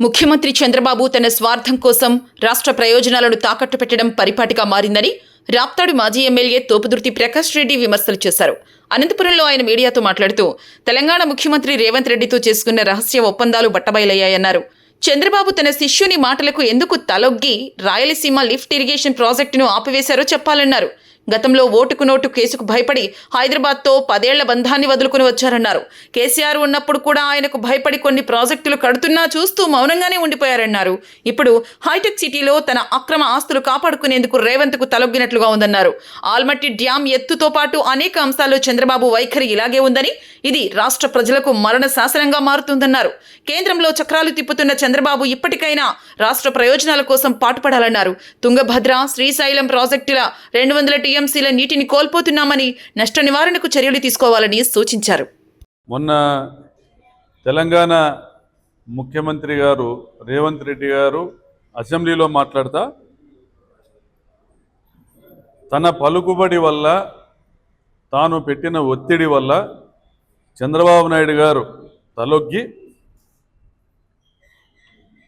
ముఖ్యమంత్రి చంద్రబాబు తన స్వార్థం కోసం రాష్ట్ర ప్రయోజనాలను తాకట్టు పెట్టడం పరిపాటిగా మారిందని రాప్తాడు మాజీ ఎమ్మెల్యే తోపుదుర్తి ప్రకాష్ రెడ్డి విమర్శలు చేశారు. అనంతపురంలో ఆయన మీడియాతో మాట్లాడుతూ తెలంగాణ ముఖ్యమంత్రి రేవంత్ రెడ్డితో చేసుకున్న రహస్య ఒప్పందాలు బట్టబయలయ్యాయన్నారు. చంద్రబాబు తన శిష్యుని మాటలకు ఎందుకు తలొగ్గి రాయలసీమ లిఫ్ట్ ఇరిగేషన్ ప్రాజెక్టును ఆపివేశారో చెప్పాలన్నారు. గతంలో ఓటుకు నోటు కేసుకు భయపడి హైదరాబాద్తో 10 ఏళ్ల బంధాన్ని వదులుకుని వచ్చారన్నారు. కేసీఆర్ ఉన్నప్పుడు కూడా ఆయనకు భయపడి కొన్ని ప్రాజెక్టులు కడుతున్నా చూస్తూ మౌనంగానే ఉండిపోయారన్నారు. ఇప్పుడు హైటెక్ సిటీలో తన అక్రమ ఆస్తులు కాపాడుకునేందుకు రేవంత్కు తలొగ్గినట్లుగా ఉందన్నారు. ఆల్మట్టి డ్యాం ఎత్తుతో పాటు అనేక అంశాల్లో చంద్రబాబు వైఖరి ఇలాగే ఉందని, ఇది రాష్ట్ర ప్రజలకు మరణ శాసనంగా మారుతుందన్నారు. కేంద్రంలో చక్రాలు తిప్పుతున్న చంద్రబాబు ఇప్పటికైనా రాష్ట్ర ప్రయోజనాల కోసం పాటుపడాలన్నారు. తుంగభద్ర, శ్రీశైలం ప్రాజెక్టుల 200 టీఎంసీల నీటిని కోల్పోతున్నామని, నష్ట నివారణకు చర్యలు తీసుకోవాలని సూచించారు. మొన్న తెలంగాణ ముఖ్యమంత్రి గారు రేవంత్ రెడ్డి గారు అసెంబ్లీలో మాట్లాడుతా తన పలుకుబడి వల్ల, తాను పెట్టిన ఒత్తిడి వల్ల చంద్రబాబు నాయుడు గారు తలొగ్గి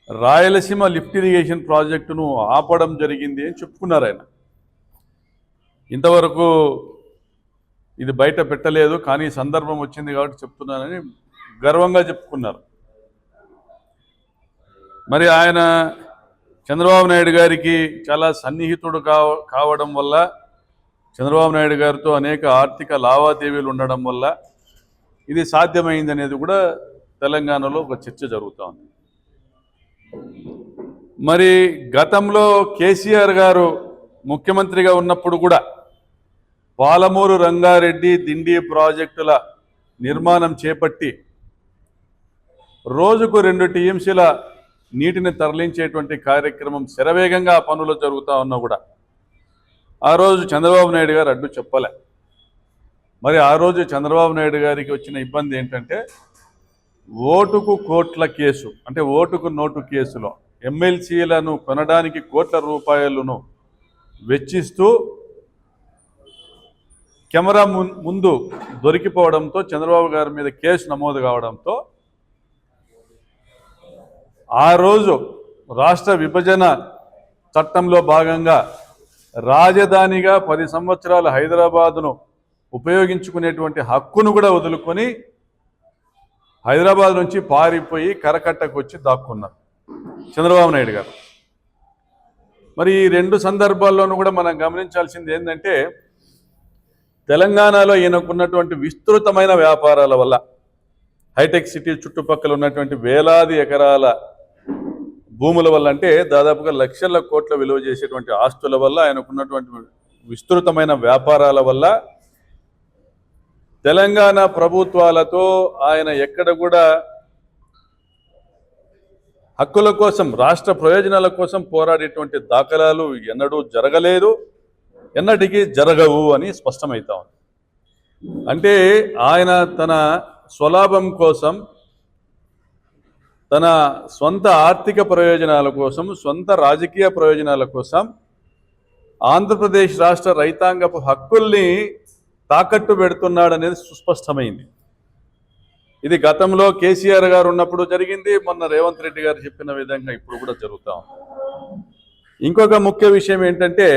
రాయలసీమ లిఫ్ట్ ఇరిగేషన్ ప్రాజెక్టును ఆపడం జరిగింది అని చెప్పుకున్నారు. ఆయన ఇంతవరకు ఇది బయట పెట్టలేదు, కానీ సందర్భం వచ్చింది కాబట్టి చెప్తున్నానని గర్వంగా చెప్పుకున్నారు. మరి ఆయన చంద్రబాబు నాయుడు గారికి చాలా సన్నిహితుడు కావడం వల్ల, చంద్రబాబు నాయుడు గారితో అనేక ఆర్థిక లావాదేవీలు ఉండడం వల్ల ఇది సాధ్యమైంది అనేది కూడా తెలంగాణలో ఒక చర్చ జరుగుతూ ఉంది. మరి గతంలో కేసీఆర్ గారు ముఖ్యమంత్రిగా ఉన్నప్పుడు కూడా పాలమూరు రంగారెడ్డి దిండి ప్రాజెక్టుల నిర్మాణం చేపట్టి రోజుకు 2 టీఎంసీల నీటిని తరలించేటువంటి కార్యక్రమం శరవేగంగా పనులు జరుగుతూ ఉన్నా కూడా ఆ రోజు చంద్రబాబు నాయుడు గారు అడ్డు చెప్పలే. మరి ఆ రోజు చంద్రబాబు నాయుడు గారికి వచ్చిన ఇబ్బంది ఏంటంటే, ఓటుకు కోట్ల కేసు, అంటే ఓటుకు నోటు కేసులో ఎమ్మెల్సీలను కొనడానికి కోట్ల రూపాయలను వెచ్చిస్తూ కెమెరా ముందు దొరికిపోవడంతో, చంద్రబాబు గారి మీద కేసు నమోదు కావడంతో ఆ రోజు రాష్ట్ర విభజన చట్టంలో భాగంగా రాజధానిగా 10 సంవత్సరాలు హైదరాబాదును ఉపయోగించుకునేటువంటి హక్కును కూడా వదులుకొని హైదరాబాద్ నుంచి పారిపోయి కరకట్టకు వచ్చి దాక్కున్నారు చంద్రబాబు నాయుడు గారు. మరి ఈ 2 సందర్భాల్లోనూ కూడా మనం గమనించాల్సింది ఏంటంటే, తెలంగాణలో ఈయనకున్నటువంటి విస్తృతమైన వ్యాపారాల వల్ల, హైటెక్ సిటీ చుట్టుపక్కల ఉన్నటువంటి వేలాది ఎకరాల భూముల వల్ల, అంటే దాదాపుగా లక్షల కోట్ల విలువ చేసేటువంటి ఆస్తుల వల్ల, ఆయనకున్నటువంటి విస్తృతమైన వ్యాపారాల వల్ల తెలంగాణ ప్రభుత్వాలతో ఆయన ఎక్కడ కూడా హక్కుల కోసం, రాష్ట్ర ప్రయోజనాల కోసం పోరాడేటువంటి దాఖలాలు ఎన్నడూ జరగలేదు, ఎన్నటికీ జరగవు అని స్పష్టమవుతా ఉంది. అంటే ఆయన తన స్వలాభం కోసం, తన సొంత ఆర్థిక ప్రయోజనాల కోసం, సొంత రాజకీయ ప్రయోజనాల కోసం ఆంధ్రప్రదేశ్ రాష్ట్ర రైతాంగపు హక్కుల్ని తాకట్టు పెడుతున్నాడనేది సుస్పష్టమైంది. ఇది గతంలో కేసీఆర్ గారు ఉన్నప్పుడు జరిగింది, మొన్న రేవంత్ రెడ్డి గారు చెప్పిన విధంగా ఇప్పుడు కూడా జరుగుతూ ఉంది. ఇంకొక ముఖ్య విషయం ఏంటంటే,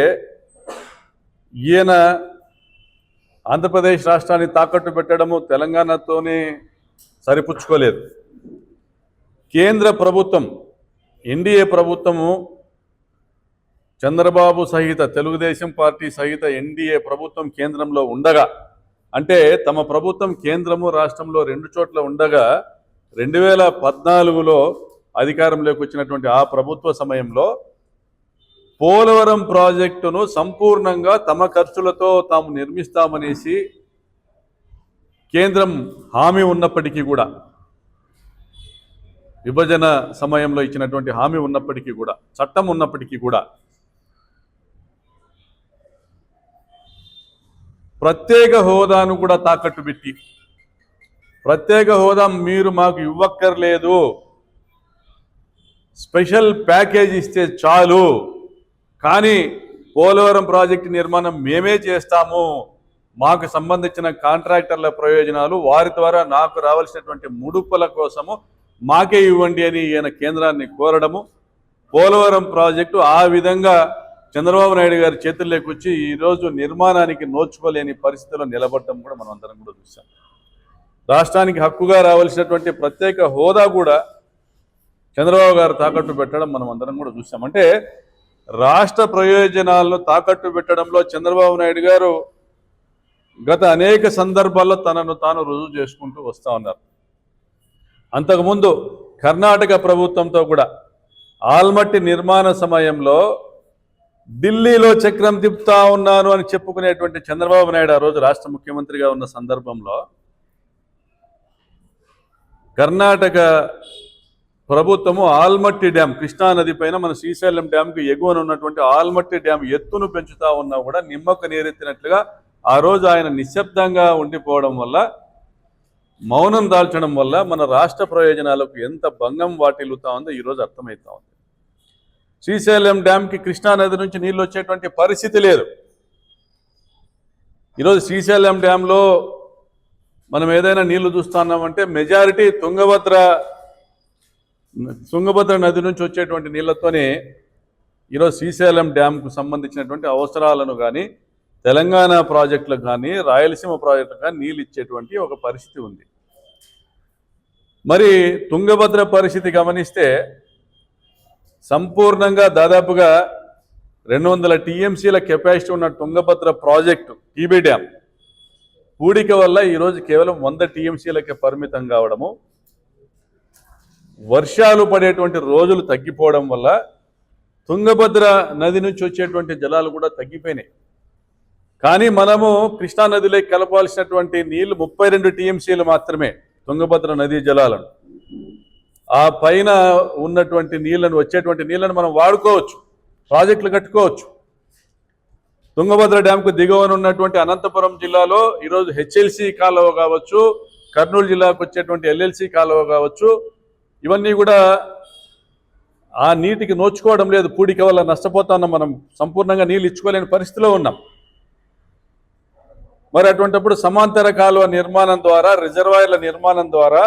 ఈయన ఆంధ్రప్రదేశ్ రాష్ట్రాన్ని తాకట్టు పెట్టడము తెలంగాణతోనే సరిపుచ్చుకోలేదు. కేంద్ర ప్రభుత్వం, ఎన్డీఏ ప్రభుత్వము, చంద్రబాబు సహిత తెలుగుదేశం పార్టీ సహిత ఎన్డీఏ ప్రభుత్వం కేంద్రంలో ఉండగా, అంటే తమ ప్రభుత్వం కేంద్రము రాష్ట్రంలో 2 చోట్ల ఉండగా 2014లో అధికారంలోకి వచ్చినటువంటి ఆ ప్రభుత్వ సమయంలో పోలవరం ప్రాజెక్టును సంపూర్ణంగా తమ ఖర్చులతో తాము నిర్మిస్తామనేసి కేంద్రం హామీ ఉన్నప్పటికీ కూడా, విభజన సమయంలో ఇచ్చినటువంటి హామీ ఉన్నప్పటికీ కూడా, చట్టం ఉన్నప్పటికీ కూడా ప్రత్యేక హోదాను కూడా తాకట్టు పెట్టి, ప్రత్యేక హోదా మీరు మాకు ఇవ్వక్కర్లేదు, స్పెషల్ ప్యాకేజ్ ఇస్తే చాలు, కానీ పోలవరం ప్రాజెక్టు నిర్మాణం మేమే చేస్తాము, మాకు సంబంధించిన కాంట్రాక్టర్ల ప్రయోజనాలు, వారి ద్వారా నాకు రావాల్సినటువంటి ముడుపుల కోసము మాకే ఇవ్వండి అని ఈయన కేంద్రాన్ని కోరడము, పోలవరం ప్రాజెక్టు ఆ విధంగా చంద్రబాబు నాయుడు గారి చేతుల్లోకి వచ్చి ఈరోజు నిర్మాణానికి నోచుకోలేని పరిస్థితిలో నిలబడటం కూడా మనం అందరం కూడా చూసాం. రాష్ట్రానికి హక్కుగా రావాల్సినటువంటి ప్రత్యేక హోదా కూడా చంద్రబాబు గారు తాకట్టు పెట్టడం మనం అందరం కూడా చూసాం. అంటే రాష్ట్ర ప్రయోజనాలను తాకట్టు పెట్టడంలో చంద్రబాబు నాయుడు గారు గత అనేక సందర్భాల్లో తనను తాను రుజువు చేసుకుంటూ వస్తూ ఉన్నారు. అంతకుముందు కర్ణాటక ప్రభుత్వంతో కూడా ఆల్మట్టి నిర్మాణ సమయంలో ఢిల్లీలో చక్రం తిప్పుతా ఉన్నాను అని చెప్పుకునేటువంటి చంద్రబాబు నాయుడు ఆ రోజు రాష్ట్ర ముఖ్యమంత్రిగా ఉన్న సందర్భంలో కర్ణాటక ప్రభుత్వము ఆల్మట్టి డ్యామ్, కృష్ణానది పైన మన శ్రీశైలం డ్యామ్కి ఎగువన ఉన్నటువంటి ఆల్మట్టి డ్యామ్ ఎత్తును పెంచుతా ఉన్నా కూడా నిమ్మకు నీరెత్తినట్లుగా ఆ రోజు ఆయన నిశ్శబ్దంగా ఉండిపోవడం వల్ల, మౌనం దాల్చడం వల్ల మన రాష్ట్ర ప్రయోజనాలకు ఎంత భంగం వాటిల్లుతా ఉందో ఈరోజు అర్థమవుతా ఉంది. శ్రీశైలం డ్యామ్కి కృష్ణానది నుంచి నీళ్ళు వచ్చేటువంటి పరిస్థితి లేదు. ఈరోజు శ్రీశైలం డ్యాంలో మనం ఏదైనా నీళ్లు చూస్తున్నామంటే మెజారిటీ తుంగభద్ర నది నుంచి వచ్చేటువంటి నీళ్లతోనే ఈరోజు శ్రీశైలం డ్యాంకు సంబంధించినటువంటి అవసరాలను కానీ, తెలంగాణ ప్రాజెక్టులకు కానీ, రాయలసీమ ప్రాజెక్టులకు కానీ నీళ్ళు ఇచ్చేటువంటి ఒక పరిస్థితి ఉంది. మరి తుంగభద్ర పరిస్థితి గమనిస్తే సంపూర్ణంగా దాదాపుగా 200 టీఎంసీల కెపాసిటీ ఉన్న తుంగభద్ర ప్రాజెక్టు టీబీ డ్యామ్ పూడిక వల్ల ఈరోజు కేవలం 100 టీఎంసీలకే పరిమితం కావడము, వర్షాలు పడేటువంటి రోజులు తగ్గిపోవడం వల్ల తుంగభద్ర నది నుంచి వచ్చేటువంటి జలాలు కూడా తగ్గిపోయినాయి. కానీ మనము కృష్ణానదిలోకి కలపాల్సినటువంటి నీళ్లు 32 టీఎంసీలు మాత్రమే తుంగభద్ర నదీ జలాలను. ఆ పైన ఉన్నటువంటి నీళ్లను, వచ్చేటువంటి నీళ్లను మనం వాడుకోవచ్చు, ప్రాజెక్టులు కట్టుకోవచ్చు. తుంగభద్ర డ్యాంకు దిగువన ఉన్నటువంటి అనంతపురం జిల్లాలో ఈరోజు హెచ్ఎల్సి కాలువ కావచ్చు, కర్నూలు జిల్లాకు వచ్చేటువంటి ఎల్ఎల్సి కాలువ కావచ్చు, ఇవన్నీ కూడా ఆ నీటికి నోచుకోవడం లేదు. పూడిక వల్ల నష్టపోతా ఉన్నాం, మనం సంపూర్ణంగా నీళ్ళు ఇచ్చుకోలేని పరిస్థితిలో ఉన్నాం. మరి అటువంటిప్పుడు సమాంతర కాలువ నిర్మాణం ద్వారా, రిజర్వాయర్ల నిర్మాణం ద్వారా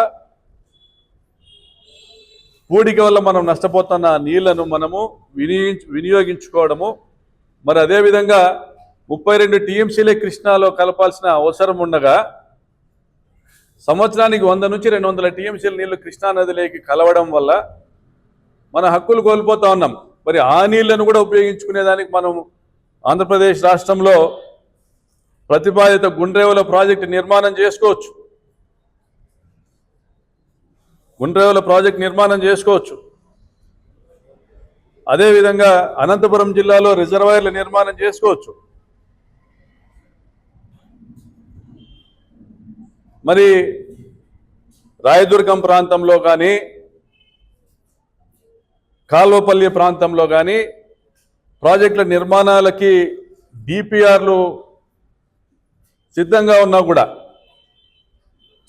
పూడిక వల్ల మనం నష్టపోతున్న నీళ్లను మనము వినియోగించుకోవడము, మరి అదేవిధంగా 32 టీఎంసీలే కృష్ణాలో కలపాల్సిన అవసరం ఉండగా సంవత్సరానికి 100 నుంచి 200 టీఎంసీల నీళ్లు కృష్ణానదిలోకి కలవడం వల్ల మన హక్కులు కోల్పోతా ఉన్నాం. మరి ఆ నీళ్లను కూడా ఉపయోగించుకునేదానికి మనం ఆంధ్రప్రదేశ్ రాష్ట్రంలో ప్రతిపాదిత గుండ్రేవుల ప్రాజెక్టు నిర్మాణం చేసుకోవచ్చు. గుండ్రేవుల ప్రాజెక్ట్ నిర్మాణం చేసుకోవచ్చు. అదేవిధంగా అనంతపురం జిల్లాలో రిజర్వాయర్ల నిర్మాణం చేసుకోవచ్చు. మరి రాయదుర్గం ప్రాంతంలో కానీ, కాల్వపల్లి ప్రాంతంలో కానీ ప్రాజెక్టుల నిర్మాణాలకి డిపిఆర్లు సిద్ధంగా ఉన్నా కూడా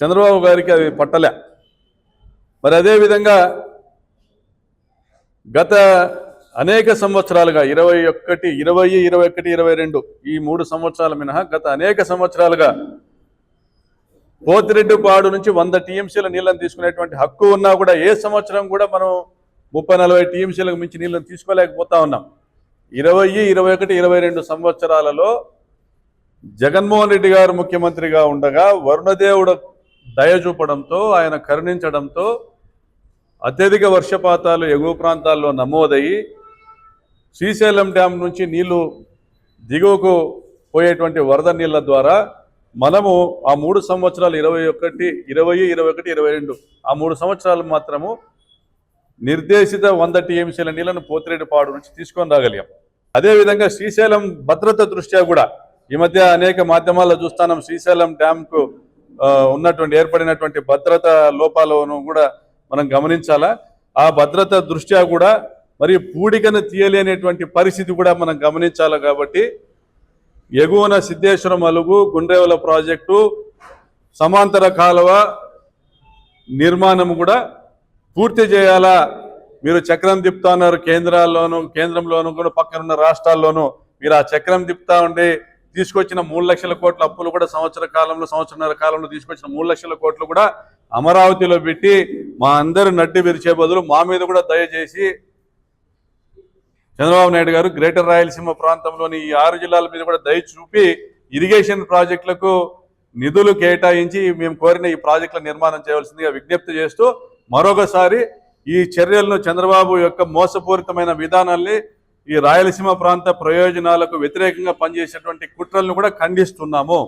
చంద్రబాబు గారికి అది పట్టలే. మరి అదేవిధంగా గత అనేక సంవత్సరాలుగా 20, 21, 22 ఈ 3 సంవత్సరాల మినహా గత అనేక సంవత్సరాలుగా పోతిరెడ్డిపాడు నుంచి 100 టీఎంసీల నీళ్ళని తీసుకునేటువంటి హక్కు ఉన్నా కూడా ఏ సంవత్సరం కూడా మనం 30-40 టీఎంసీలకు మించి నీళ్ళని తీసుకోలేకపోతా ఉన్నాం. 20, 21, 22 సంవత్సరాలలో జగన్మోహన్ రెడ్డి గారు ముఖ్యమంత్రిగా ఉండగా వరుణదేవుడు దయ చూపడంతో, ఆయన కరుణించడంతో అత్యధిక వర్షపాతాలు ఎగువ ప్రాంతాల్లో నమోదయ్యి శ్రీశైలం డ్యామ్ నుంచి నీళ్లు దిగువకు పోయేటువంటి వరద నీళ్ల ద్వారా మనము ఆ 3 సంవత్సరాలు 20, 21, 22 ఆ 3 సంవత్సరాలు మాత్రము నిర్దేశిత 100 టీఎంసీల నీళ్లను పోతిరెడ్డిపాడు నుంచి తీసుకొని రాగలిగాం. అదేవిధంగా శ్రీశైలం భద్రత దృష్ట్యా కూడా ఈ మధ్య అనేక మాధ్యమాల్లో చూస్తున్నాం, శ్రీశైలం డ్యామ్కు ఏర్పడినటువంటి భద్రత లోపాలను కూడా మనం గమనించాలా. ఆ భద్రత దృష్ట్యా కూడా మరి పూడికను తీయలేనటువంటి పరిస్థితి కూడా మనం గమనించాలి. కాబట్టి ఎగువన సిద్ధేశ్వరం అలుగు గుండ్రేవుల ప్రాజెక్టు సమాంతర కాలువ నిర్మాణం కూడా పూర్తి చేయాలా. మీరు చక్రం తిప్పుతా ఉన్నారు, కేంద్రంలోనూ కూడా పక్కనున్న రాష్ట్రాల్లోనూ మీరు ఆ చక్రం తిప్పుతా ఉండి తీసుకొచ్చిన 3 లక్షల కోట్ల అప్పులు కూడా సంవత్సరన్నర కాలంలో తీసుకొచ్చిన 3 లక్షల కోట్లు కూడా అమరావతిలో పెట్టి మా అందరు నడ్డి విరిచే బదులు మా మీద కూడా దయచేసి చంద్రబాబు నాయుడు గారు గ్రేటర్ రాయలసీమ ప్రాంతంలోని ఈ 6 జిల్లాల మీద కూడా దయ చూపి ఇరిగేషన్ ప్రాజెక్టులకు నిధులు కేటాయించి మేము కోరిన ఈ ప్రాజెక్టుల నిర్మాణం చేయవలసిందిగా విజ్ఞప్తి చేస్తూ మరొకసారి ఈ చర్యలను చంద్రబాబు యొక్క మోసపూరితమైన విధానాల్ని ఈ రాయలసీమ ప్రాంత ప్రయోజనాలకు వ్యతిరేకంగా పనిచేసేటువంటి కుట్రలను కూడా ఖండిస్తున్నాము.